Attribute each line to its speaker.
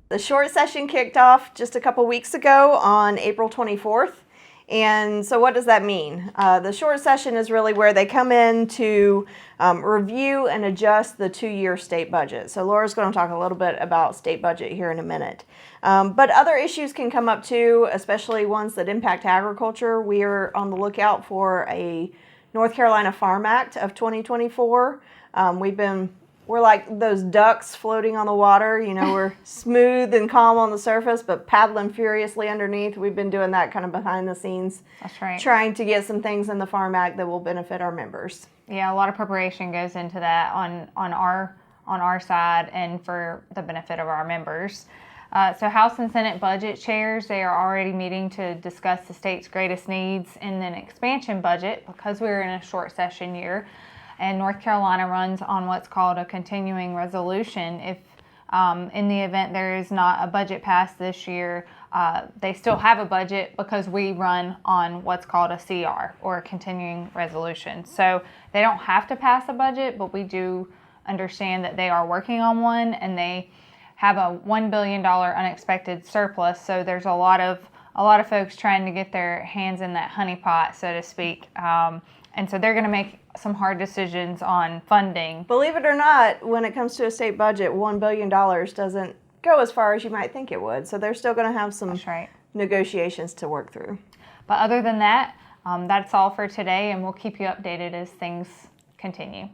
Speaker 1: The short session kicked off just a couple weeks ago on April 24th. And so what does that mean? The short session is really where they come in to review and adjust the 2-year state budget. So Laura's going to talk a little bit about state budget here in a minute. But other issues can come up too, especially ones that impact agriculture. We are on the lookout for a North Carolina Farm Act of 2024. We're like those ducks floating on the water. You know, we're smooth and calm on the surface, but paddling furiously underneath. We've been doing that kind of behind the scenes.
Speaker 2: That's right.
Speaker 1: Trying to get some things in the Farm Act that will benefit our members.
Speaker 2: Yeah, a lot of preparation goes into that on our side and for the benefit of our members. So House and Senate budget chairs, they are already meeting to discuss the state's greatest needs in an expansion budget because we're in a short session year. And North Carolina runs on what's called a continuing resolution. If in the event there is not a budget passed this year, they still have a budget because we run on what's called a CR, or a continuing resolution. So they don't have to pass a budget, but we do understand that they are working on one, and they have a $1 billion unexpected surplus. So there's a lot of folks trying to get their hands in that honeypot, so to speak. And so they're going to make some hard decisions on funding.
Speaker 1: Believe it or not, when it comes to a state budget, $1 billion doesn't go as far as you might think it would. So they're still going to have some negotiations to work through.
Speaker 2: But other than that, that's all for today, and we'll keep you updated as things continue.